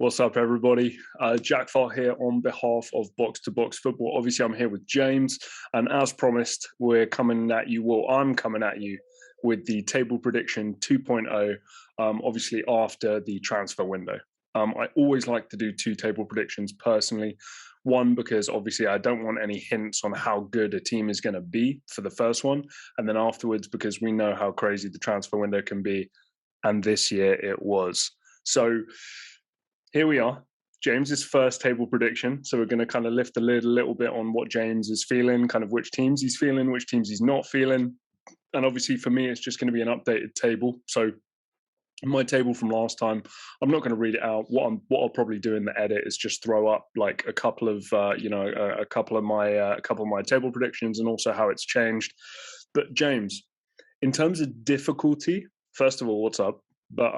What's up, everybody? Jack Fart here on behalf of Box to Box Football. Obviously, I'm here with James, and as promised, we're coming at you. Well, I'm coming at you with the table prediction 2.0. Obviously, after the transfer window. I always like to do two table predictions personally. One, because obviously I don't want any hints on how good a team is going to be for the first one, and then afterwards, because we know how crazy the transfer window can be, and this year it was. So here we are, James's first table prediction. So we're going to kind of lift the lid a little bit on what James is feeling, kind of which teams he's feeling, which teams he's not feeling. And obviously for me, it's just going to be an updated table. So my table from last time, I'm not going to read it out. What I'll probably do in the edit is just throw up like a couple of a couple of my table predictions and also how it's changed. But James, in terms of difficulty, first of all, what's up? But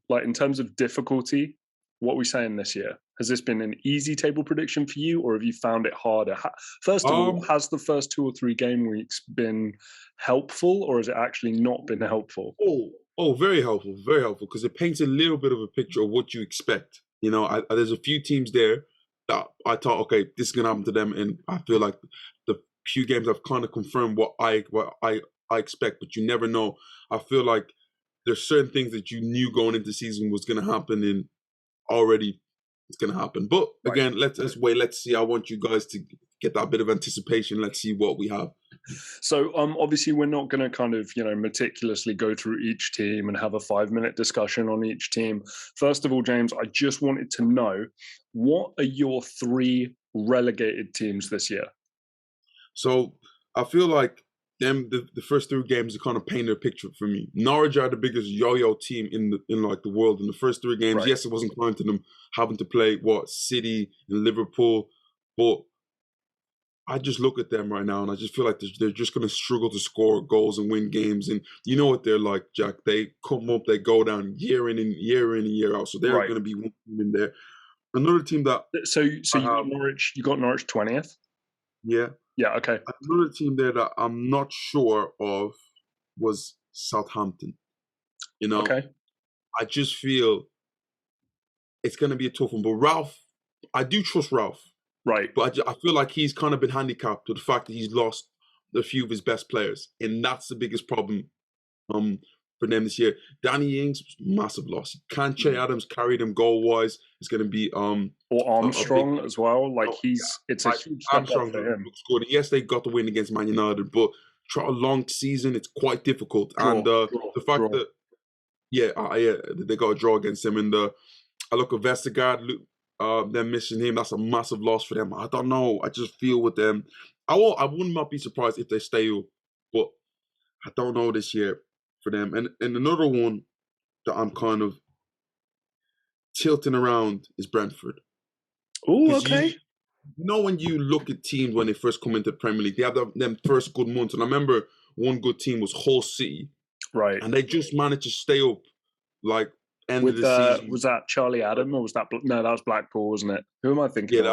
like in terms of difficulty, what are we saying this year? Has this been an easy table prediction for you, or have you found it harder? First of all, has the first 2 or 3 game weeks been helpful, or has it actually not been helpful? Very helpful, because it paints a little bit of a picture of what you expect. You know, there's a few teams there that I thought, okay, this is gonna happen to them, and I feel like the few games have kind of confirmed what I expect, but you never know. I feel like there's certain things that you knew going into the season was gonna happen, and already it's going to happen. But again, let's wait. Let's see. I want you guys to get that bit of anticipation. Let's see what we have. So obviously we're not going to kind of, meticulously go through each team and have a 5-minute discussion on each team. First of all, James, I just wanted to know, what are your 3 relegated teams this year? So I feel like the first 3 games kind of painted a picture for me. Norwich are the biggest yo-yo team in the world in the first 3 games. Right. Yes, it wasn't kind to them having to play City and Liverpool, but I just look at them right now and I just feel like they're just going to struggle to score goals and win games. And you know what they're like, Jack. They come up, they go down year in and year out. So they're going to be one team in there. Another team that got Norwich. You got Norwich 20th. Yeah. Yeah, okay. Another team there that I'm not sure of was Southampton. Okay. I just feel it's going to be a tough one. But Ralph, I do trust Ralph. Right. But I feel like he's kind of been handicapped with the fact that he's lost a few of his best players. And that's the biggest problem for them this year. Danny Ings, massive loss. Canche Adams carried him goal-wise. It's going to be... or Armstrong as well. Like, it's a huge step up for him. Looks good. Yes, they got the win against Man United, but try a long season, it's quite difficult. The fact that, they got a draw against him. And I look at Vestergaard, them missing him, that's a massive loss for them. I don't know. I just feel with them. I would not be surprised if they stay up, but I don't know this year for them. And another one that I'm kind of tilting around is Brentford. Oh, okay. When you look at teams when they first come into the Premier League, they have them first good months. And I remember one good team was Hull City. Right. And they just managed to stay up, like, end of the season. Was that Charlie Adam, or was that... No, that was Blackpool, wasn't it? Who am I thinking of?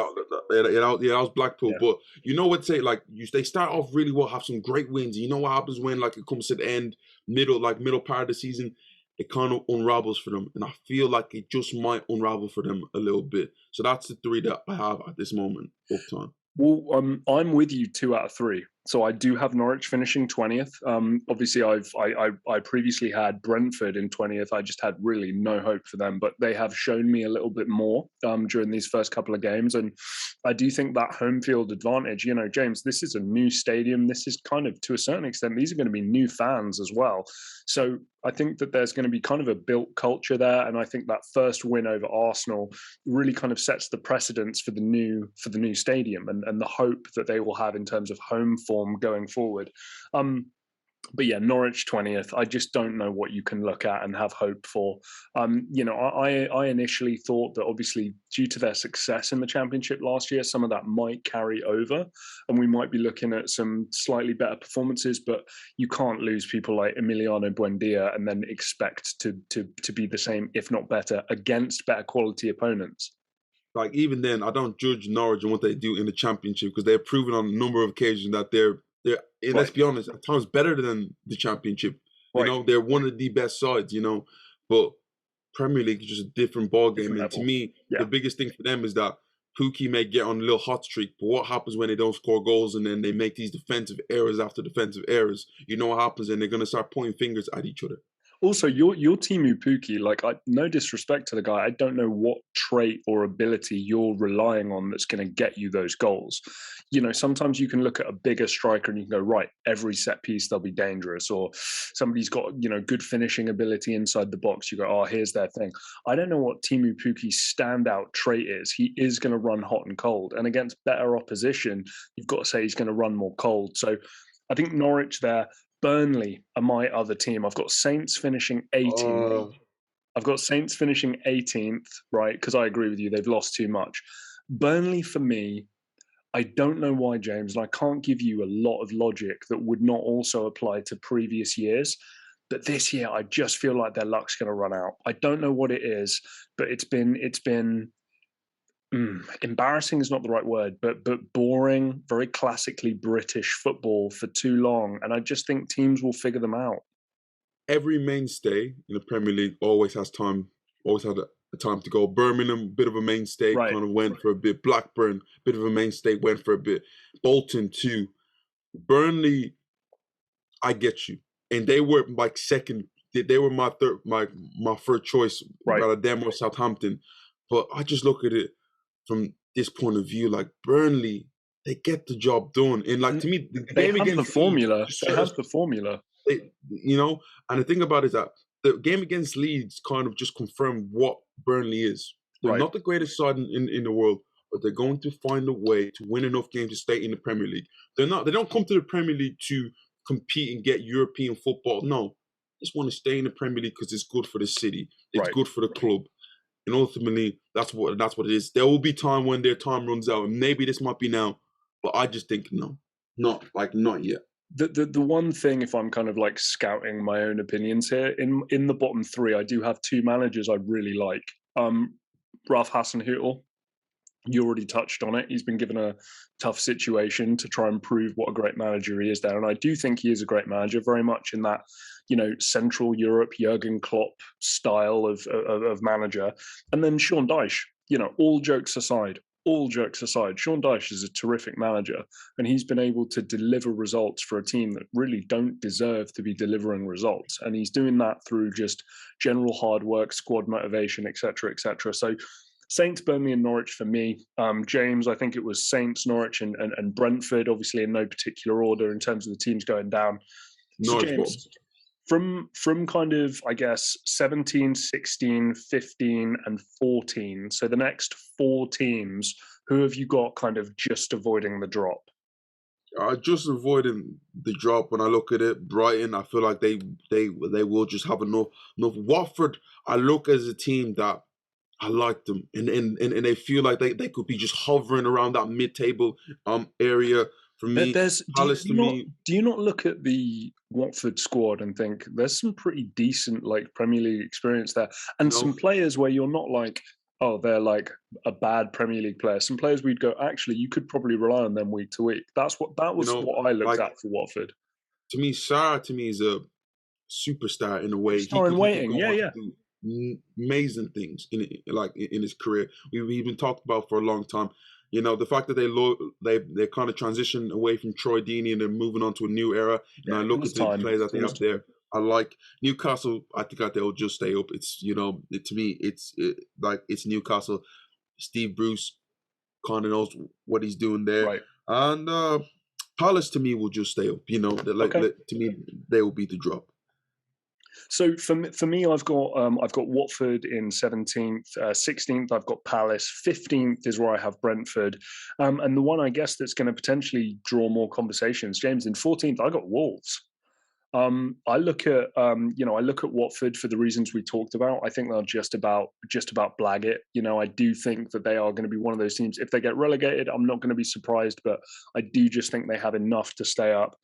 That was Blackpool. Yeah. But you know what, like, they start off really well, have some great wins. You know what happens when, like, it comes to the end, middle part of the season, it kind of unravels for them. And I feel like it just might unravel for them a little bit. So that's the 3 that I have at this moment of time. Well, I'm with you 2 out of 3. So I do have Norwich finishing 20th. Obviously, I previously had Brentford in 20th. I just had really no hope for them, but they have shown me a little bit more during these first couple of games. And I do think that home field advantage, James, this is a new stadium. This is kind of, to a certain extent, these are going to be new fans as well. So I think that there's going to be kind of a built culture there. And I think that first win over Arsenal really kind of sets the precedence for the new stadium and the hope that they will have in terms of home form going forward. But yeah, Norwich 20th. I just don't know what you can look at and have hope for. I initially thought that obviously due to their success in the Championship last year, some of that might carry over and we might be looking at some slightly better performances, but you can't lose people like Emiliano Buendia and then expect to be the same, if not better, against better quality opponents. Like, even then, I don't judge Norwich and what they do in the Championship because they've proven on a number of occasions that they're let's be honest, at times better than the Championship. You know, they're one of the best sides, but Premier League is just a different ball game. Different And to level. me, Yeah. the biggest thing for them is that Pookie may get on a little hot streak, but what happens when they don't score goals and then they make these defensive errors after defensive errors? You know what happens, and they're going to start pointing fingers at each other. Also, your Timu Pukki, like, no disrespect to the guy, I don't know what trait or ability you're relying on that's going to get you those goals. You know, sometimes you can look at a bigger striker and you can go, right, every set piece they'll be dangerous, or somebody's got, you know, good finishing ability inside the box. You go, oh, here's their thing. I don't know what Timu Pukki's standout trait is. He is going to run hot and cold, and against better opposition, you've got to say he's going to run more cold. So I think Norwich there. Burnley are my other team. I've got Saints finishing 18th. I've got Saints finishing 18th, right? Because I agree with you, they've lost too much. Burnley, for me, I don't know why, James, and I can't give you a lot of logic that would not also apply to previous years. But this year, I just feel like their luck's going to run out. I don't know what it is, but it's been embarrassing is not the right word, but boring, very classically British football for too long, and I just think teams will figure them out. Every mainstay in the Premier League always has time, always had a time to go. Birmingham, bit of a mainstay, Right. kind of went for a bit. Blackburn, bit of a mainstay, went for a bit. Bolton too. Burnley, I get you, and they were like second. They were my third choice, Right. rather them or Southampton. But I just look at it from this point of view, like Burnley, they get the job done. And like, to me, the game against the formula. Leeds, They have the formula. you know, and the thing about it is that the game against Leeds kind of just confirmed what Burnley is. They're not the greatest side in the world, but they're going to find a way to win enough games to stay in the Premier League. They don't come to the Premier League to compete and get European football. No, they just want to stay in the Premier League because it's good for the city. It's good for the club. And ultimately, that's what it is. There will be time when their time runs out, and maybe this might be now, but I just think no, not yet. The one thing, if I'm kind of like scouting my own opinions here, in the bottom three, I do have two managers I really like. Ralph Hasenhüttl, you already touched on it. He's been given a tough situation to try and prove what a great manager he is there, and I do think he is a great manager, very much in that, you know, Central Europe Jurgen Klopp style of manager. And then Sean Dyche, you know, all jokes aside, Sean Dyche is a terrific manager, and he's been able to deliver results for a team that really don't deserve to be delivering results. And he's doing that through just general hard work, squad motivation, etc., etc. So Saints, Burnley, and Norwich for me. James, I think it was Saints, Norwich, and Brentford, obviously in no particular order in terms of the teams going down. So Norwich, James, from kind of, I guess, 17, 16, 15, and 14, so the next four teams, who have you got kind of just avoiding the drop? Just avoiding the drop. When I look at it, Brighton, I feel like they will just have enough. Watford, I look as a team that I like them, and they feel like they could be just hovering around that mid-table area. For me, Palace do you not look at the Watford squad and think there's some pretty decent like Premier League experience there, and some players where you're not like, oh, they're like a bad Premier League player. Some players we'd go, actually, you could probably rely on them week to week. That was what I looked at for Watford. To me, Sarr is a superstar in a way. Star in waiting, yeah. Do amazing things in his career. We've been talked about for a long time. You know, the fact that they kind of transitioned away from Troy Deeney and they're moving on to a new era. And I look at the players that they have there. I like Newcastle. I think that they'll just stay up. It's, you know, to me, it's Newcastle. Steve Bruce kind of knows what he's doing there. Right. And Palace to me will just stay up. You know, to me they will beat the drop. So for me, I've got Watford in 17th, 16th. I've got Palace. 15th is where I have Brentford, and the one I guess that's going to potentially draw more conversations, James, in 14th. I got Wolves. I look at Watford for the reasons we talked about. I think they'll just about blag it. You know, I do think that they are going to be one of those teams. If they get relegated, I'm not going to be surprised, but I do just think they have enough to stay up.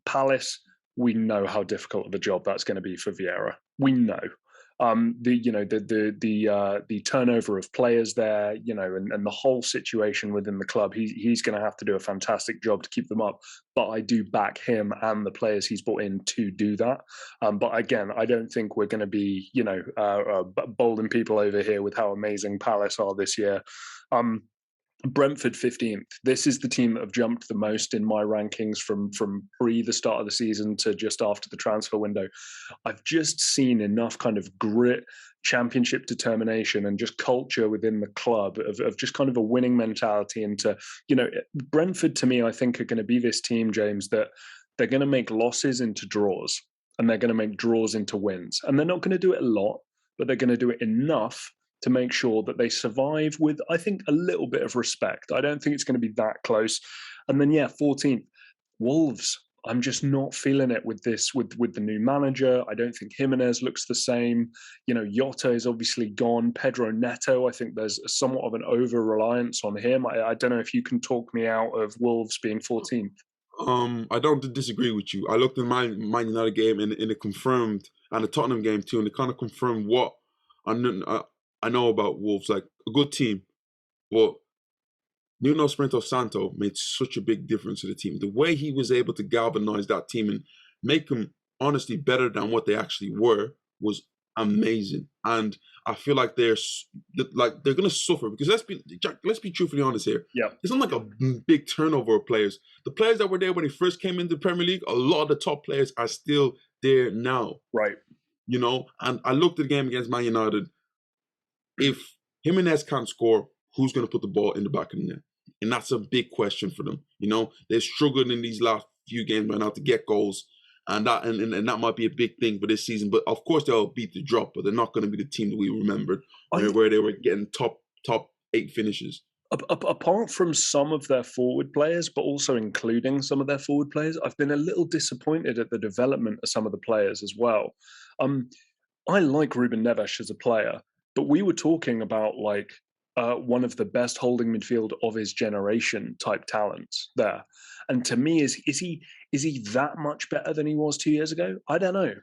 Palace. We know how difficult of a job that's going to be for Vieira. We know. The turnover of players there, and the whole situation within the club. He's going to have to do a fantastic job to keep them up. But I do back him and the players he's brought in to do that. But again, I don't think we're going to be, bowling people over here with how amazing Palace are this year. Brentford 15th. This is the team that have jumped the most in my rankings from pre the start of the season to just after the transfer window. I've just seen enough kind of grit, championship determination, and just culture within the club of just kind of a winning mentality. And Brentford, to me, I think are going to be this team, James, that they're going to make losses into draws and they're going to make draws into wins. And they're not going to do it a lot, but they're going to do it enough to make sure that they survive with, I think, a little bit of respect. I don't think it's going to be that close. And then, 14th, Wolves. I'm just not feeling it with the new manager. I don't think Jimenez looks the same. Jota is obviously gone. Pedro Neto, I think there's somewhat of an over-reliance on him. I don't know if you can talk me out of Wolves being 14th. I don't disagree with you. I looked at my Man United game and it confirmed, and the Tottenham game too, and it kind of confirmed what I know about Wolves, like a good team, but Nuno Espirito Santo made such a big difference to the team. The way he was able to galvanize that team and make them honestly better than what they actually were was amazing. And I feel like they're going to suffer because let's be truthfully honest here. Yeah, it's not like a big turnover of players. The players that were there when they first came into the Premier League, a lot of the top players are still there now. Right. And I looked at the game against Man United. If Jimenez can't score, who's going to put the ball in the back of the net? And that's a big question for them. They're struggling in these last few games right now to get goals. And that might be a big thing for this season. But of course they'll beat the drop, but they're not going to be the team that we remembered where they were getting top 8 finishes. Apart from some of their forward players, but also including some of their forward players, I've been a little disappointed at the development of some of the players as well. I like Ruben Neves as a player, but we were talking about one of the best holding midfield of his generation type talents there. And to me, is he that much better than he was 2 years ago? I don't know.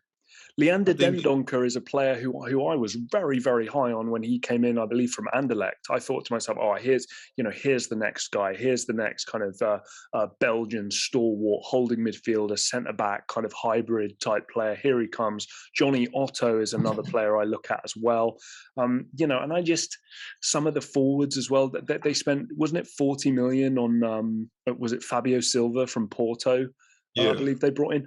Leander Dendoncker is a player who I was very, very high on when he came in, I believe, from Anderlecht. I thought to myself, here's the next guy. Here's the next kind of Belgian stalwart holding midfielder, centre-back kind of hybrid type player. Here he comes. Johnny Otto is another player I look at as well. And I just, some of the forwards as well, that they spent, wasn't it 40 million on, was it Fabio Silva from Porto? Yeah. I believe they brought in.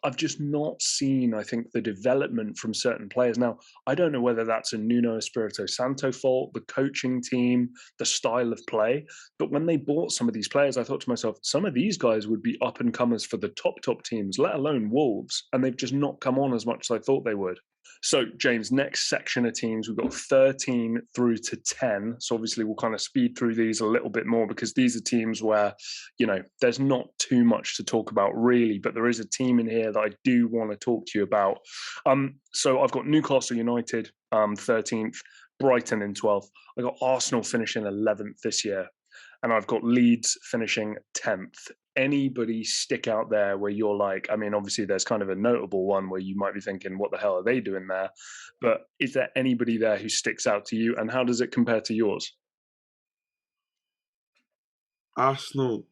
I've just not seen, I think, the development from certain players. Now, I don't know whether that's a Nuno Espirito Santo fault, the coaching team, the style of play. But when they bought some of these players, I thought to myself, some of these guys would be up-and-comers for the top teams, let alone Wolves. And they've just not come on as much as I thought they would. So, James, next section of teams, we've got 13 through to 10. So obviously we'll kind of speed through these a little bit more because these are teams where, there's not too much to talk about really, but there is a team in here that I do want to talk to you about. So I've got Newcastle United 13th, Brighton in 12th. I got Arsenal finishing 11th this year. And I've got Leeds finishing 10th. Anybody stick out there where you're like, I mean, obviously there's kind of a notable one where you might be thinking, what the hell are they doing there? But is there anybody there who sticks out to you? And how does it compare to yours? Arsenal.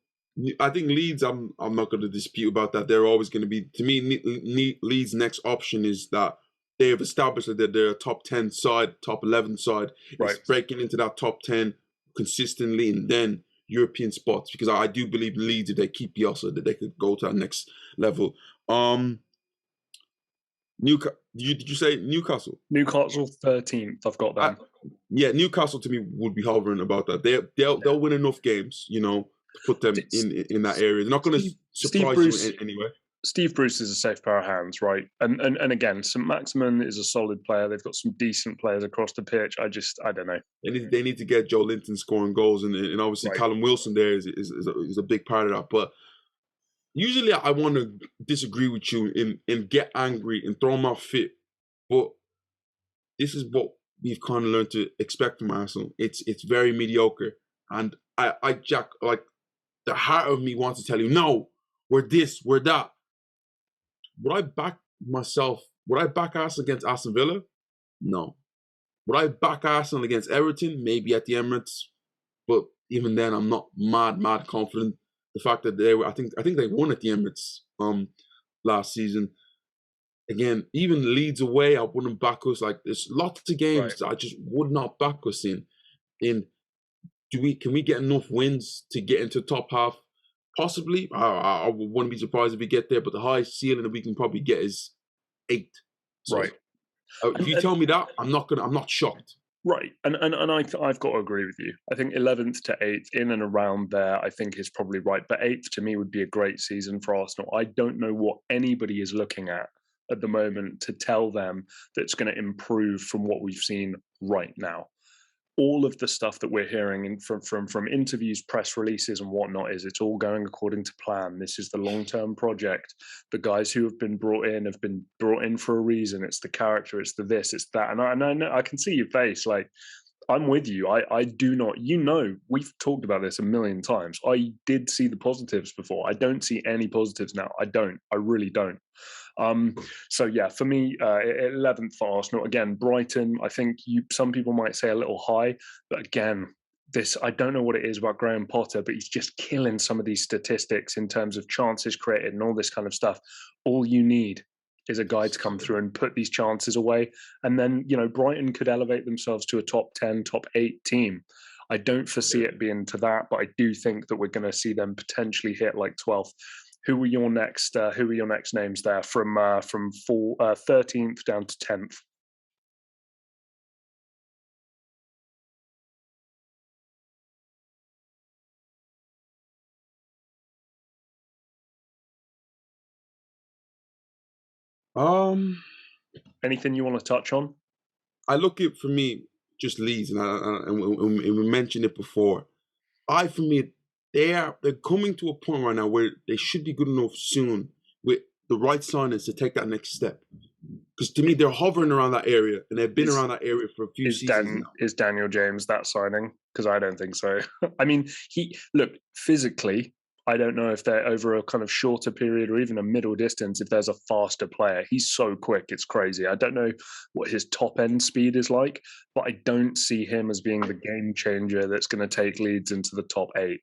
I think Leeds, I'm not going to dispute about that. They're always going to be, to me, Leeds' next option is that they have established that they're a top 10 side, top 11 side. Right. It's breaking into that top 10 consistently and then European spots, because I do believe Leeds, if they keep Bielsa, that they could go to that next level. Did you say Newcastle? Newcastle 13th, I've got them. Newcastle to me would be hovering about that. They'll win enough games, to put them in that area. They're not going to surprise you anyway. Steve Bruce is a safe pair of hands, right? And again, St. Maximin is a solid player. They've got some decent players across the pitch. I don't know. They need to get Joe Linton scoring goals, and obviously right. Callum Wilson there is a big part of that. But usually I want to disagree with you and get angry and throw my fit. But this is what we've kind of learned to expect from Arsenal. It's very mediocre. And Jack, like, the heart of me wants to tell you, no, we're this, we're that. Would I back Arsenal against Aston Villa? No. Would I back Arsenal against Everton? Maybe at the Emirates, but even then, I'm not mad confident. The fact that I think they won at the Emirates last season. Again, even Leeds away, I wouldn't back us. Like, there's lots of games Right. that I just would not back us in. Can we get enough wins to get into top half? Possibly. I wouldn't be surprised if we get there, but the highest ceiling that we can probably get is 8. So Right. if you tell me that, I'm not shocked. Right, and I've got to agree with you. I think 11th to 8th, in and around there, I think is probably right. But 8th to me would be a great season for Arsenal. I don't know what anybody is looking at the moment to tell them that's going to improve from what we've seen right now. All of the stuff that we're hearing from interviews, press releases, and whatnot is it's all going according to plan. This is the long-term project. The guys who have been brought in for a reason. It's the character, it's the this, it's that. And I know I can see your face. Like, I'm with you. I do not, we've talked about this a million times. I did see the positives before. I don't see any positives now. I really don't. So yeah, for me, 11th for Arsenal. Again, Brighton, I think some people might say a little high, but again, I don't know what it is about Graham Potter, but he's just killing some of these statistics in terms of chances created and all this kind of stuff. All you need is a guy to come through and put these chances away. And then, Brighton could elevate themselves to a top 10, top 8 team. I don't foresee it being to that, but I do think that we're going to see them potentially hit like 12th. Who are your next names there from 13th down to 10th? Anything you want to touch on? I look at, for me, just Leeds, and we mentioned it before. For me, they're coming to a point right now where they should be good enough soon with the right signings to take that next step. Because to me, they're hovering around that area, and they've been around that area for a few seasons now. Is Daniel James that signing? Because I don't think so. I mean, physically, I don't know if they're over a kind of shorter period or even a middle distance, if there's a faster player. He's so quick, it's crazy. I don't know what his top end speed is like, but I don't see him as being the game changer that's going to take Leeds into the top 8,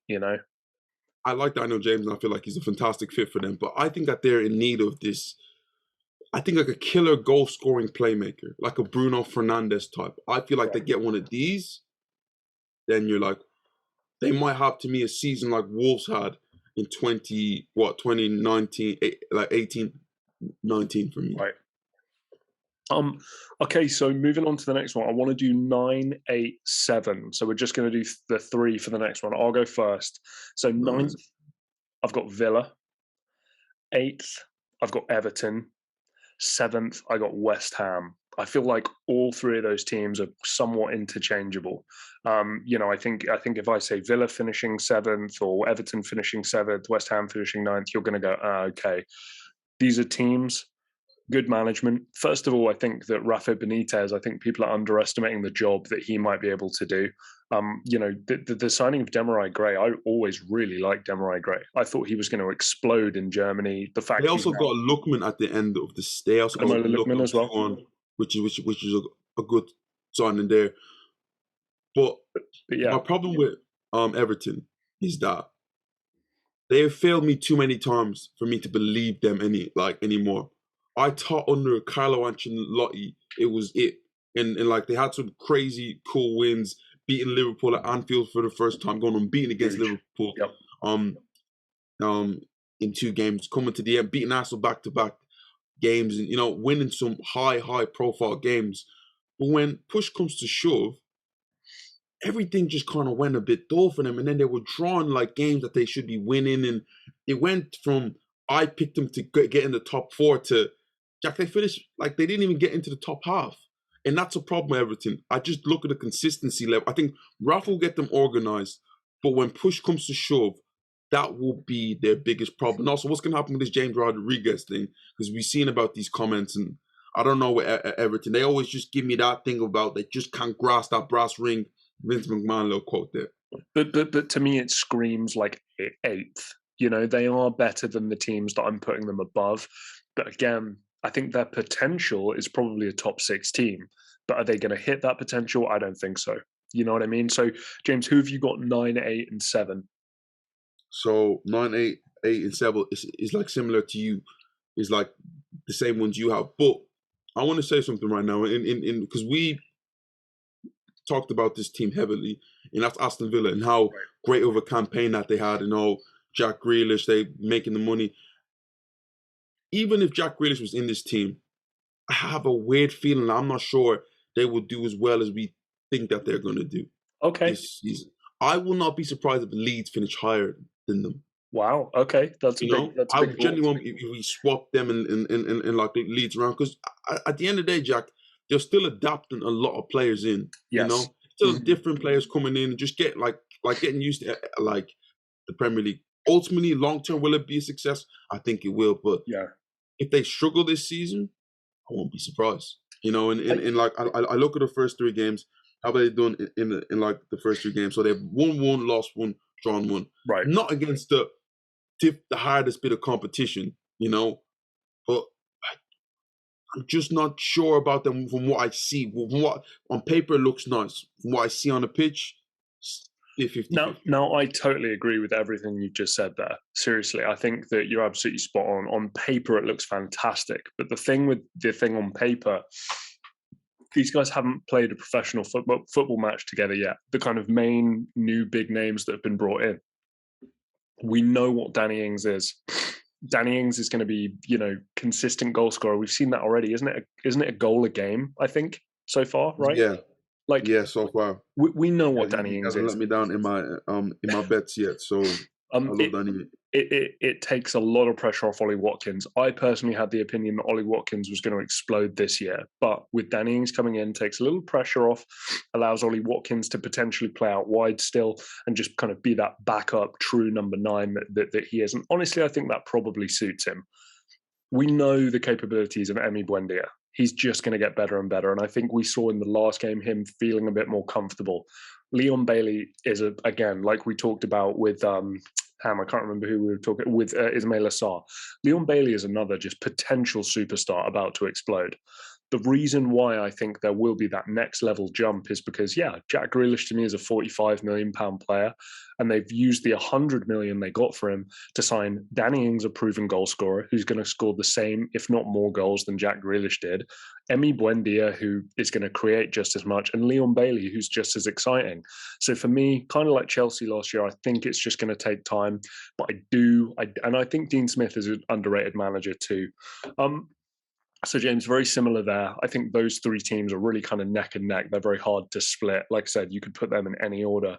I like Daniel James, and I feel like he's a fantastic fit for them. But I think that they're in need of this. I think like a killer goal scoring playmaker, like a Bruno Fernandes type. I feel like they get one of these, then you're like, they might have, to me, a season like Wolves had in 2019, like 18, 19 for me. Right. Okay, so moving on to the next one, I want to do 9, 8, 7. So we're just going to do the 3 for the next one. I'll go first. So 9th, I've got Villa. 8th, I've got Everton. 7th, I got West Ham. I feel like all 3 of those teams are somewhat interchangeable. I think if I say Villa finishing 7th or Everton finishing 7th, West Ham finishing 9th, you're going to go, okay. These are teams, good management. First of all, I think that Rafa Benitez, I think people are underestimating the job that he might be able to do. The signing of Demarai Gray, I always really liked Demarai Gray. I thought he was going to explode in Germany. The fact they also got Lookman at the end of the stay. Also got Lookman as well, which is a good signing there. But yeah, my problem with Everton is that they have failed me too many times for me to believe them anymore. I thought under Carlo Ancelotti it was it, and like they had some crazy cool wins, beating Liverpool at Anfield for the first time, going unbeaten against Liverpool. Yep. In 2 games, coming to the end, beating Arsenal back-to-back games, and winning some high profile games. But when push comes to shove, everything just kind of went a bit dull for them, and then they were drawing like games that they should be winning, and it went from I picked them to get in the top 4 to Jack. They finished like they didn't even get into the top half, and that's a problem with Everton. I just look at the consistency level. I think Rafa will get them organized, but when push comes to shove, that will be their biggest problem. And also, what's going to happen with this James Rodriguez thing? Because we've seen about these comments, and I don't know with Everton. They always just give me that thing about they just can't grasp that brass ring. Vince McMahon little quote there. But to me, it screams like 8th. They are better than the teams that I'm putting them above. But again, I think their potential is probably a top 6 team, but are they going to hit that potential? I don't think so. You know what I mean? So, James, who have you got 9, 8, and 7? So 9, 8, 8, and 7 is like similar to you. Is like the same ones you have. But I want to say something right now, in because we talked about this team heavily, and that's Aston Villa and how great of a campaign that they had, and all Jack Grealish, they making the money. Even if Jack Grealish was in this team, I have a weird feeling I'm not sure they will do as well as we think that they're going to do this season. I will not be surprised if Leeds finish higher than them. Wow. Okay, that's a big. That's a big. I genuinely want if we swap them and like Leeds around, because at the end of the day, Jack, they're still adapting a lot of players in. Yes. You know, still different players coming in and just get like getting used to like the Premier League. Ultimately, long term, will it be a success? I think it will. But if they struggle this season, I won't be surprised. You know, and like I look at the first 3 games. How have they done in like the first 3 games? So they've won 1, lost 1, drawn 1. Right. Not against the hardest bit of competition, you know, but I'm just not sure about them from what I see. From what on paper looks nice. From what I see on the pitch, 50-50. Now, I totally agree with everything you've just said there. Seriously, I think that you're absolutely spot on. On paper, it looks fantastic. But the thing on paper, these guys haven't played a professional football match together yet. The kind of main new big names that have been brought in. We know what Danny Ings is. Danny Ings is going to be, consistent goal scorer. We've seen that already, isn't it? Isn't it a goal a game? I think so far, right? Yeah. So far, we know what Danny Ings is. Hasn't let me down in my bets yet. So I love Danny. It takes a lot of pressure off Ollie Watkins. I personally had the opinion that Ollie Watkins was going to explode this year, but with Danny Ings coming in, takes a little pressure off, allows Ollie Watkins to potentially play out wide still and just kind of be that backup true number 9 that he is. And honestly, I think that probably suits him. We know the capabilities of Emi Buendia. He's just going to get better and better. And I think we saw in the last game him feeling a bit more comfortable. Leon Bailey is, again, like we talked about with I can't remember who we were talking with, Ismail Assar. Leon Bailey is another just potential superstar about to explode. The reason why I think there will be that next level jump is because, Jack Grealish to me is a £45 million player, and they've used the £100 million they got for him to sign Danny Ings, a proven goal scorer, who's going to score the same, if not more goals than Jack Grealish did, Emi Buendia, who is going to create just as much, and Leon Bailey, who's just as exciting. So for me, kind of like Chelsea last year, I think it's just going to take time, but I think Dean Smith is an underrated manager too. So, James, very similar there. I think those 3 teams are really kind of neck and neck. They're very hard to split. Like I said, you could put them in any order.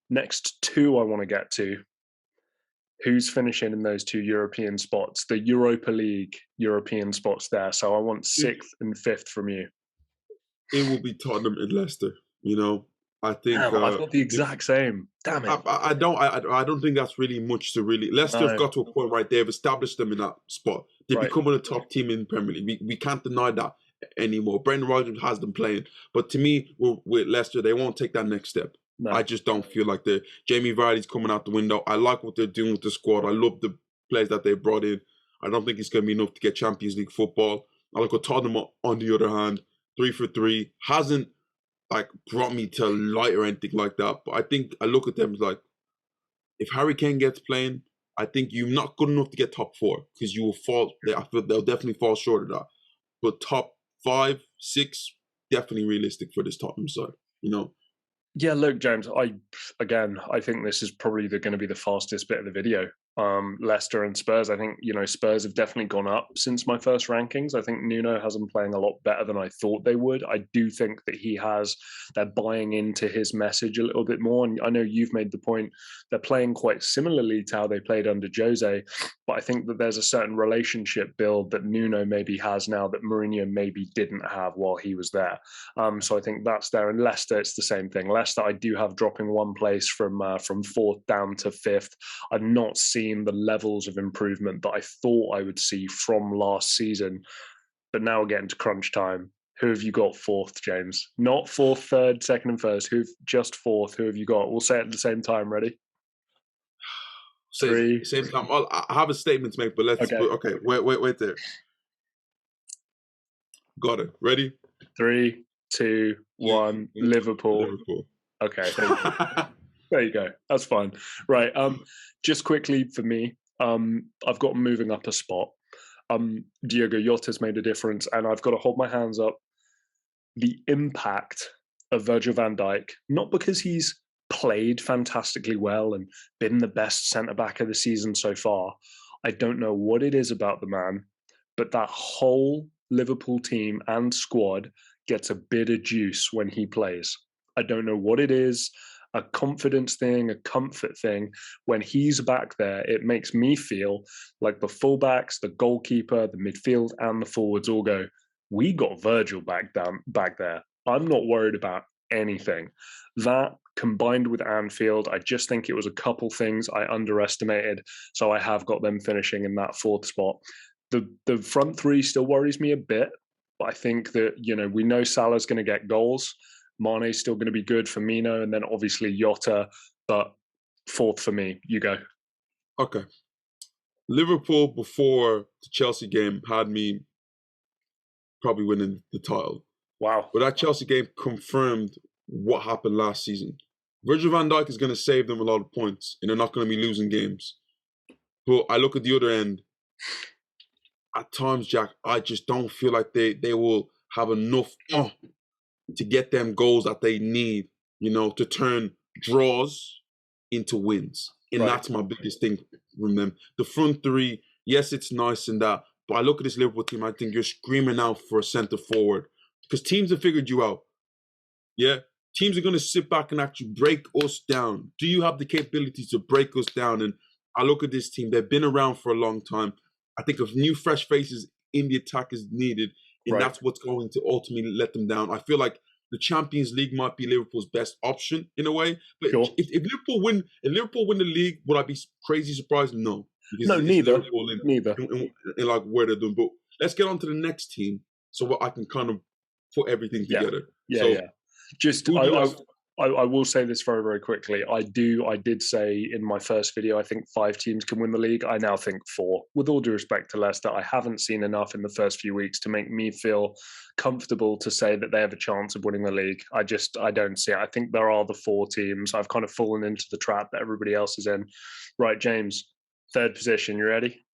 Next 2 I want to get to. Who's finishing in those 2 European spots? The Europa League European spots there. So I want 6th and 5th from you. It will be Tottenham and Leicester, you know. I think I've got the exact same. Damn it! I don't think that's really much to really. Leicester have got to a point right. They've established them in that spot. They're becoming a top team in the Premier League. We can't deny that anymore. Brendan Rodgers has them playing, but to me, with Leicester, they won't take that next step. No. I just don't feel like they're. Jamie Vardy's coming out the window. I like what they're doing with the squad. I love the players that they brought in. I don't think it's going to be enough to get Champions League football. I like what Tottenham, on the other hand, 3 for 3 hasn't brought me to light or anything like that. But I think I look at them as if Harry Kane gets playing, I think you're not good enough to get top 4 because you will fall. I feel they'll definitely fall short of that. But top 5, 6, definitely realistic for this Tottenham side. You know. Yeah, look, James. I think this is probably going to be the fastest bit of the video. Leicester and Spurs. I think Spurs have definitely gone up since my first rankings. I think Nuno has them playing a lot better than I thought they would. I do think that they're buying into his message a little bit more. And I know you've made the point they're playing quite similarly to how they played under Jose, but I think that there's a certain relationship build that Nuno maybe has now that Mourinho maybe didn't have while he was there. So I think that's there. And Leicester, it's the same thing. Leicester, I do have dropping 1 place from 4th down to 5th. I've not seen the levels of improvement that I thought I would see from last season, but now we're getting to crunch time. Who have you got 4th, James? Not 4th, 3rd, 2nd, and 1st. Just 4th. Who have you got? We'll say it at the same time. Ready? Same time. I have a statement to make, but let's. Okay, wait there. Got it. Ready? 3, 2, 1. Liverpool. Liverpool. Okay. There you go. That's fine. Right. Just quickly for me, I've got moving up a spot. Diogo Jota's made a difference, and I've got to hold my hands up. The impact of Virgil van Dijk, not because he's played fantastically well and been the best centre-back of the season so far. I don't know what it is about the man, but that whole Liverpool team and squad gets a bit of juice when he plays. I don't know what it is, a confidence thing, a comfort thing. When he's back there, it makes me feel like the fullbacks, the goalkeeper, the midfield, and the forwards all go, we got Virgil back there. I'm not worried about anything. That combined with Anfield, I just think it was a couple things I underestimated. So I have got them finishing in that 4th spot. The front three still worries me a bit, but I think that, we know Salah's going to get goals. Mane's still going to be good, Firmino, and then obviously Jota, but 4th for me. You go. Okay. Liverpool before the Chelsea game had me probably winning the title. Wow. But that Chelsea game confirmed what happened last season. Virgil van Dijk is going to save them a lot of points, and they're not going to be losing games. But I look at the other end. At times, Jack, I just don't feel like they will have enough to get them goals that they need, to turn draws into wins. And that's my biggest thing from them. The front three, yes, it's nice and that, but I look at this Liverpool team, I think you're screaming out for a centre forward because teams have figured you out. Yeah? Teams are going to sit back and actually break us down. Do you have the capability to break us down? And I look at this team, they've been around for a long time. I think of new, fresh faces in the attack is needed, and that's what's going to ultimately let them down. I feel like the Champions League might be Liverpool's best option in a way. But if Liverpool win the league, would I be crazy surprised? No. No, neither. Neither. In like where they're doing. But let's get on to the next team so I can kind of put everything together. Just I will say this very, very quickly. I did say in my first video, I think 5 teams can win the league. I now think 4. With all due respect to Leicester, I haven't seen enough in the first few weeks to make me feel comfortable to say that they have a chance of winning the league. I don't see it. I think there are the 4 teams. I've kind of fallen into the trap that everybody else is in. Right, James, 3rd position. You ready?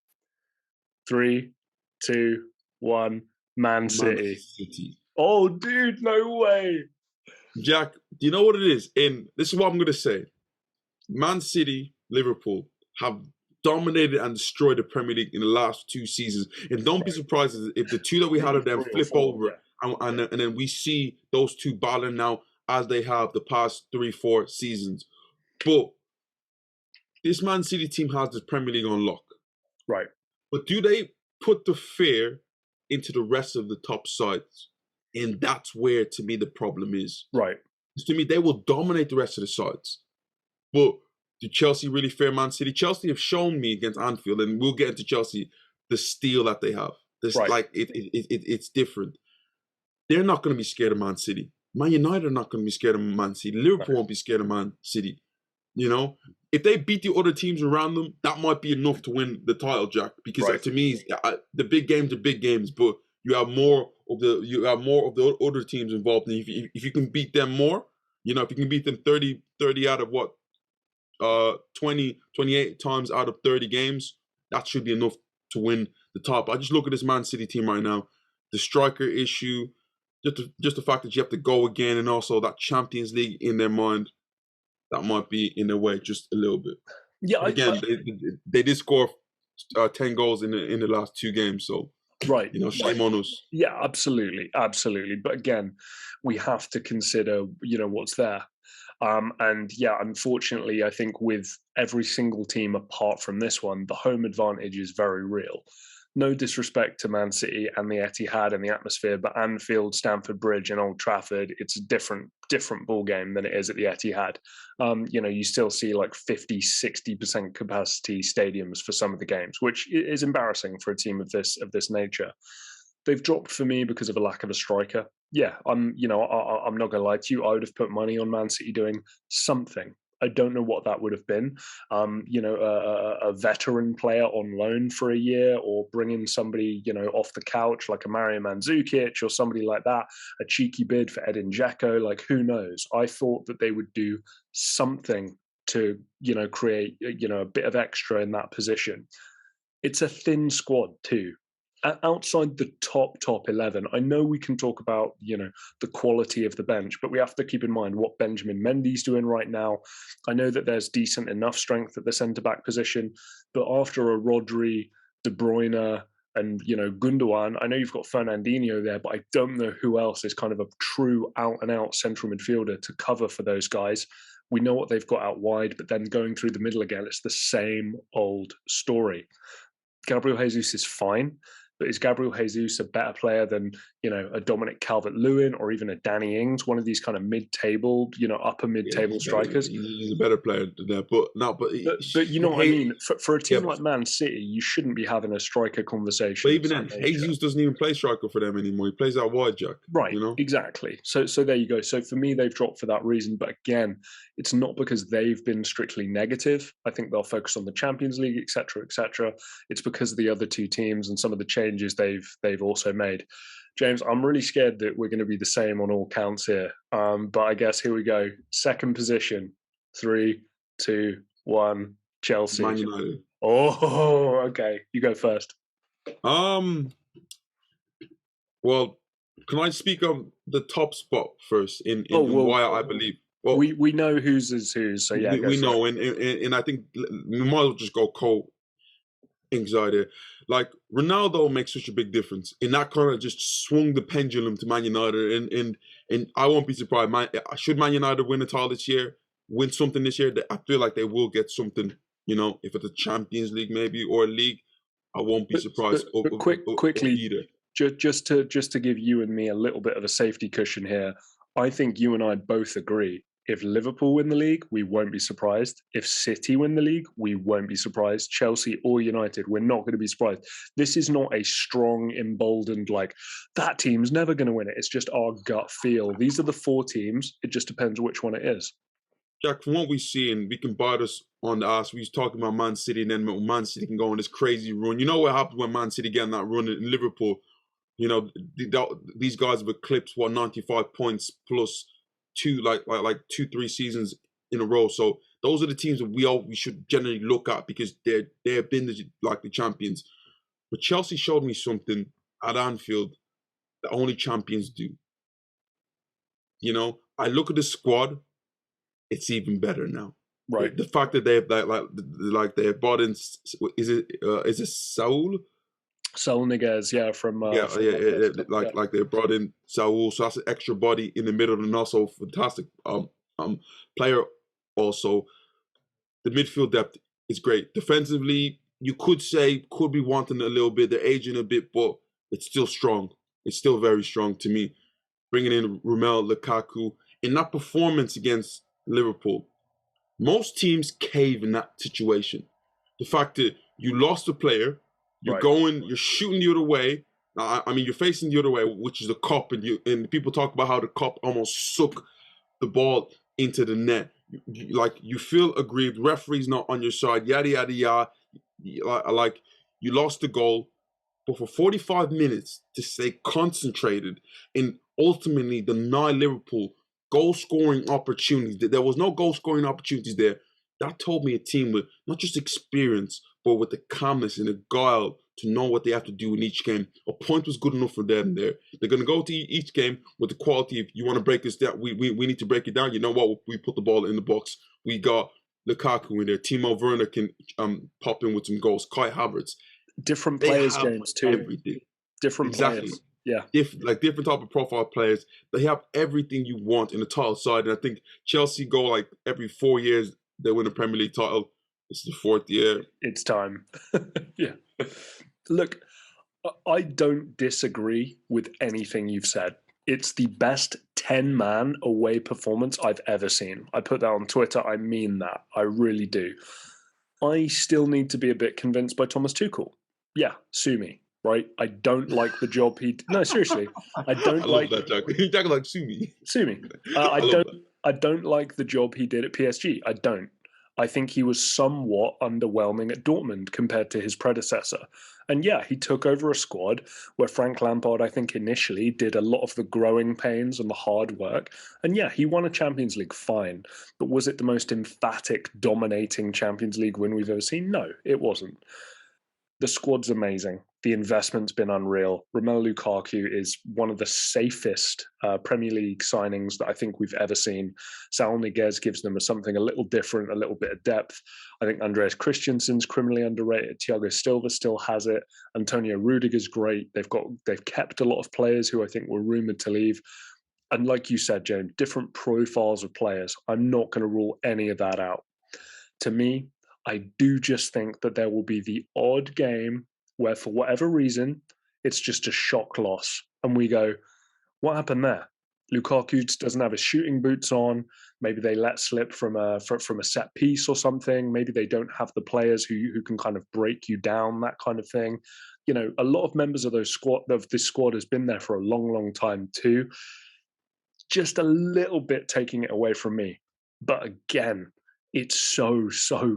3, 2, 1. Man City. Oh, dude, no way. Jack, do you know what it is? And this is what I'm going to say. Man City, Liverpool have dominated and destroyed the Premier League in the last 2 seasons. And don't be surprised if the 2 that we had of them flip over and then we see those 2 battling now as they have the past 3-4 seasons. But this Man City team has the Premier League on lock. Right. But do they put the fear into the rest of the top sides? And that's where, to me, the problem is. Right. To me, they will dominate the rest of the sides. But do Chelsea really fear Man City? Chelsea have shown me against Anfield, and we'll get into Chelsea, the steel that they have. It's different. They're not going to be scared of Man City. Man United are not going to be scared of Man City. Liverpool won't be scared of Man City. If they beat the other teams around them, that might be enough to win the title, Jack. Because to me, the big games are big games, but you have more of the other teams involved. And if you can beat them more, if you can beat them 30 out of 28 times out of 30 games, that should be enough to win the top. I just look at this Man City team right now, the striker issue, just the fact that you have to go again, and also that Champions League in their mind, that might be in their way just a little bit. Yeah, they did score 10 goals in the last 2 games, so. Right. Shame on us. Yeah, absolutely. But again, we have to consider, what's there. And unfortunately, I think with every single team apart from this one, the home advantage is very real. No disrespect to Man City and the Etihad and the atmosphere, but Anfield, Stamford Bridge and Old Trafford, it's a different ball game than it is at the Etihad. You still see like 50, 60% capacity stadiums for some of the games, which is embarrassing for a team of this nature. They've dropped for me because of a lack of a striker. Yeah, I'm not going to lie to you. I would have put money on Man City doing something. I don't know what that would have been. A veteran player on loan for a year, or bring in somebody, off the couch like a Mario Mandzukic or somebody like that, a cheeky bid for Edin Dzeko, like who knows? I thought that they would do something to, create, a bit of extra in that position. It's a thin squad too. Outside the top 11, I know we can talk about, the quality of the bench, but we have to keep in mind what Benjamin Mendy's doing right now. I know that there's decent enough strength at the centre-back position, but after a Rodri, De Bruyne, and, Gundogan, I know you've got Fernandinho there, but I don't know who else is kind of a true out-and-out central midfielder to cover for those guys. We know what they've got out wide, but then going through the middle again, it's the same old story. Gabriel Jesus is fine, but is Gabriel Jesus a better player than, a Dominic Calvert-Lewin or even a Danny Ings, one of these kind of mid-table, upper mid-table strikers? He's a better player than that, but you know what I mean? For a team like Man City, you shouldn't be having a striker conversation. But even then, Jesus doesn't even play striker for them anymore. He plays out wide, Jack. Right, exactly. So there you go. So for me, they've dropped for that reason. But again, it's not because they've been strictly negative. I think they'll focus on the Champions League, etc., etc. It's because of the other two teams and some of the changes they've also made. James, I'm really scared that we're going to be the same on all counts here. But I guess here we go. Second position, 3, 2, 1, Chelsea. Man United. Oh, okay. You go first. Well, can I speak on the top spot first in why I believe? Well, we know whose is whose, so yeah. We know, and I think we might as well just go cold anxiety. Like Ronaldo makes such a big difference, and that kind of just swung the pendulum to Man United. And I won't be surprised. Should Man United win a title this year, win something this year, I feel like they will get something. If it's a Champions League maybe or a league, I won't be surprised. But quickly, either. Just to give you and me a little bit of a safety cushion here, I think you and I both agree. If Liverpool win the league, we won't be surprised. If City win the league, we won't be surprised. Chelsea or United, we're not going to be surprised. This is not a strong, emboldened, like, that team's never going to win it. It's just our gut feel. These are the 4 teams. It just depends which one it is. Jack, from what we see, and we can bite us on the ass, we was talking about Man City, and then Man City can go on this crazy run. You know what happens when Man City get on that run in Liverpool? These guys have eclipsed 95 points plus 2-3 seasons in a row. So those are the teams that we should generally look at because they have been the champions. But Chelsea showed me something at Anfield that only champions do. I look at the squad, it's even better now. Right. The fact that they have they have bought in, is it Saul? Saul Niguez, yeah, from like they brought in Saul, so that's an extra body in the middle, and also fantastic player. Also, the midfield depth is great. Defensively, you could be wanting a little bit. They're aging a bit, but it's still strong. It's still very strong to me. Bringing in Romelu Lukaku in that performance against Liverpool, most teams cave in that situation. The fact that you lost a player. You're shooting the other way. You're facing the other way, which is the cup, and people talk about how the cup almost suck the ball into the net. You feel aggrieved. Referee's not on your side. Yada yada yada. Like you lost the goal, but for 45 minutes to stay concentrated and ultimately deny Liverpool goal scoring opportunities. There was no goal scoring opportunities there. That told me a team with not just experience, but with the calmness and the guile to know what they have to do in each game. A point was good enough for them there. They're going to go to each game with the quality. If you want to break this down, we need to break it down. You know what? We put the ball in the box. We got Lukaku in there. Timo Werner can pop in with some goals. Kai Havertz. Different players, James, too. Everything. Different players. Yeah. Different type of profile players. They have everything you want in the title side. And I think Chelsea go every 4 years, they win a Premier League title. It's the 4th year. It's time. Yeah. Look, I don't disagree with anything you've said. It's the best 10-man away performance I've ever seen. I put that on Twitter. I mean that. I really do. I still need to be a bit convinced by Thomas Tuchel. Yeah, sue me. Right? I don't like the job he... No, seriously. I don't like... that, Jack. Jack like, sue me. Sue me. I don't like the job he did at PSG. I don't. I think he was somewhat underwhelming at Dortmund compared to his predecessor. And yeah, he took over a squad where Frank Lampard, I think, initially did a lot of the growing pains and the hard work. And yeah, he won a Champions League, fine. But was it the most emphatic, dominating Champions League win we've ever seen? No, it wasn't. The squad's amazing. The investment's been unreal. Romelu Lukaku is one of the safest Premier League signings that I think we've ever seen. Saul Niguez gives them something a little different, a little bit of depth. I think Andreas Christensen's criminally underrated. Thiago Silva still has it. Antonio Rudiger's great. They've kept a lot of players who I think were rumoured to leave. And like you said, James, different profiles of players. I'm not going to rule any of that out. To me, I do just think that there will be the odd game where, for whatever reason, it's just a shock loss. And we go, what happened there? Lukaku doesn't have his shooting boots on. Maybe they let slip from a set piece or something. Maybe they don't have the players who can kind of break you down, that kind of thing. You know, a lot of members of this squad has been there for a long, long time too. Just a little bit taking it away from me. But again, it's so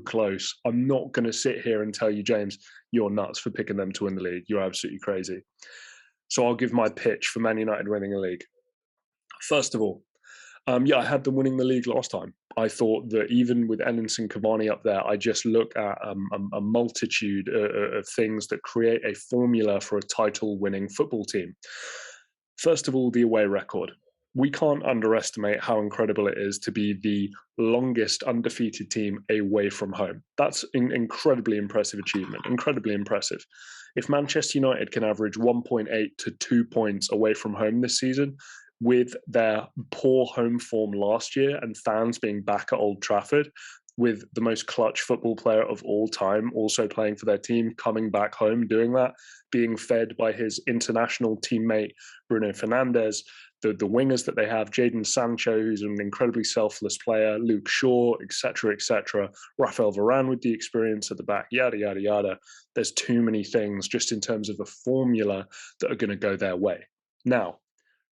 close. I'm not going to sit here and tell you, James, you're nuts for picking them to win the league. You're absolutely crazy. So I'll give my pitch for Man United winning the league. First of all, I had them winning the league last time. I thought that even with Edinson Cavani up there, I just look at a multitude of things that create a formula for a title-winning football team. First of all, the away record. We can't underestimate how incredible it is to be the longest undefeated team away from home. That's an incredibly impressive achievement, incredibly impressive. If Manchester United can average 1.8 to 2 points away from home this season, with their poor home form last year and fans being back at Old Trafford, with the most clutch football player of all time also playing for their team, coming back home, doing that, being fed by his international teammate Bruno Fernandes, the wingers that they have, Jadon Sancho, who's an incredibly selfless player, Luke Shaw, etc., Rafael Varane with the experience at the back, yada, yada, yada. There's too many things just in terms of a formula that are going to go their way. Now,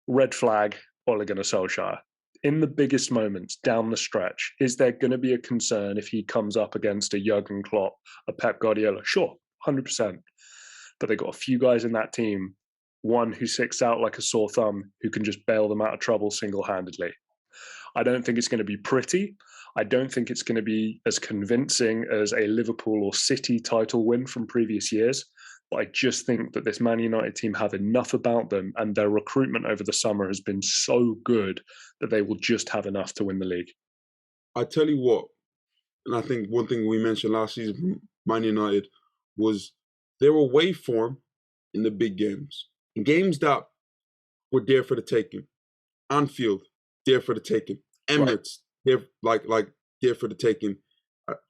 red flag, Ole Gunnar Solskjaer. In the biggest moments down the stretch, is there going to be a concern if he comes up against a Jurgen Klopp, a Pep Guardiola? Sure, 100%. But they've got a few guys in that team, one who sticks out like a sore thumb, who can just bail them out of trouble single-handedly. I don't think it's going to be pretty. I don't think it's going to be as convincing as a Liverpool or City title win from previous years. But I just think that this Man United team have enough about them, and their recruitment over the summer has been so good that they will just have enough to win the league. I tell you what, and I think one thing we mentioned last season from Man United was their away form in the big games. In games that were there for the taking. Anfield, there for the taking. Emirates, there there for the taking.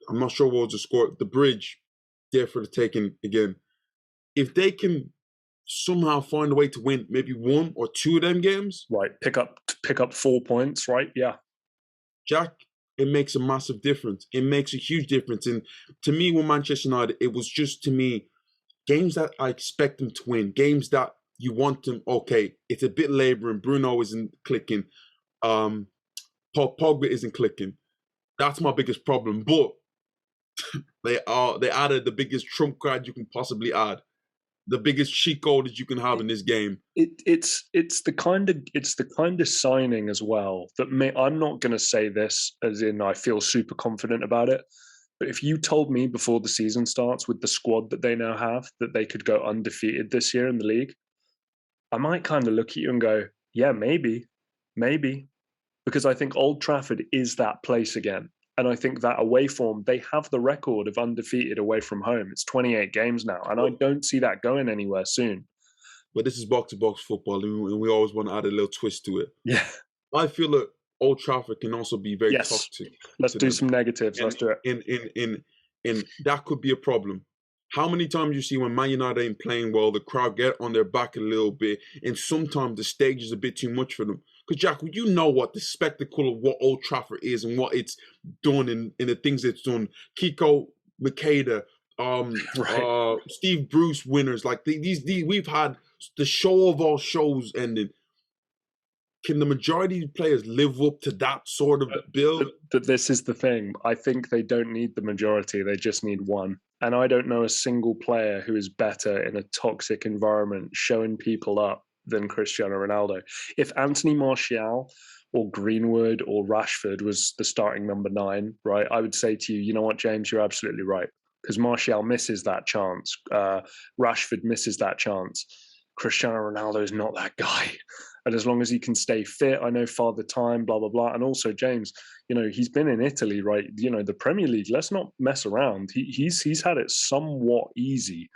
I'm not sure what was the score. The Bridge, there for the taking again. If they can somehow find a way to win maybe one or two of them games, right, pick up 4 points, right? Yeah, Jack, it makes a massive difference. It makes a huge difference. And to me, with Manchester United, it was just, to me, games that I expect them to win, games that you want them. Okay, it's a bit labouring. Bruno isn't clicking. Paul Pogba isn't clicking. That's my biggest problem. But they added the biggest trump card you can possibly add, the biggest cheat code that you can have in this game. It's the kind of signing as well that I'm not going to say this as in I feel super confident about it. But if you told me before the season starts, with the squad that they now have, that they could go undefeated this year in the league, I might kind of look at you and go, yeah, maybe. Because I think Old Trafford is that place again. And I think that away form, they have the record of undefeated away from home. It's 28 games now, and I don't see that going anywhere soon. But this is box-to-box football, and we always want to add a little twist to it. Yeah. I feel that Old Trafford can also be very toxic. Let's do some negatives. Let's do it. And that could be a problem. How many times you see when Man United ain't playing well, the crowd get on their back a little bit, and sometimes the stage is a bit too much for them. Because, Jack, you know what the spectacle of what Old Trafford is and what it's done and the things it's done. Kiko Makeda, Steve Bruce winners. Like, these we've had the show of all shows ending. can the majority of players live up to that sort of bill? This is the thing. I think they don't need the majority. They just need one. And I don't know a single player who is better in a toxic environment showing people up than Cristiano Ronaldo. If Anthony Martial or Greenwood or Rashford was the starting number 9, right, I would say to you, you know what, James, you're absolutely right. Because Martial misses that chance. Rashford misses that chance. Cristiano Ronaldo is not that guy. And as long as he can stay fit, I know Father Time, blah, blah, blah. And also, James, you know, he's been in Italy, right? You know, the Premier League, let's not mess around. He's had it somewhat easy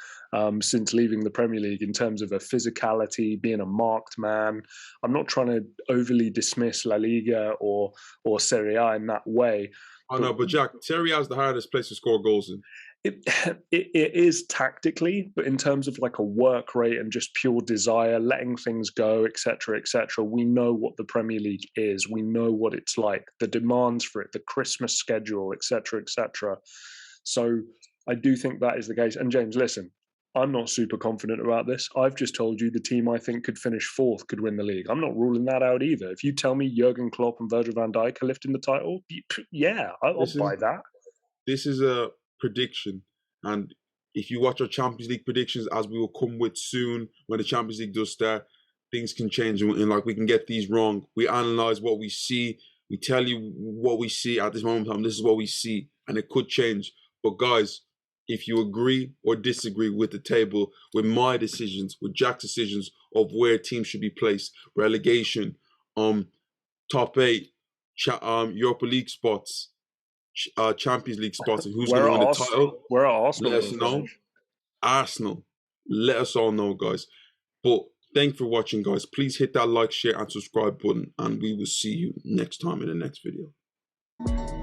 since leaving the Premier League in terms of a physicality, being a marked man. I'm not trying to overly dismiss La Liga or Serie A in that way. Oh, no, but Jack, Serie A is the hardest place to score goals in. It is tactically, but in terms of like a work rate and just pure desire, letting things go, etc., we know what the Premier League is. We know what it's like, the demands for it, the Christmas schedule, etc. So I do think that is the case. And James, listen, I'm not super confident about this. I've just told you the team I think could finish 4th could win the league. I'm not ruling that out either. If you tell me Jurgen Klopp and Virgil van Dijk are lifting the title, yeah, I'll buy that. This is a prediction, and if you watch our Champions League predictions, as we will come with soon, when the Champions League does start, things can change, and like we can get these wrong. We analyze what we see, we tell you what we see at this moment in time. This is what we see, and it could change. But guys, if you agree or disagree with the table, with my decisions, with Jack's decisions of where teams should be placed, relegation, top 8, Europa League spots, Champions League spots, and who's going to win the title. Where are Arsenal? Let us know. Arsenal. Let us all know, guys. But thanks for watching, guys. Please hit that like, share, and subscribe button, and we will see you next time in the next video.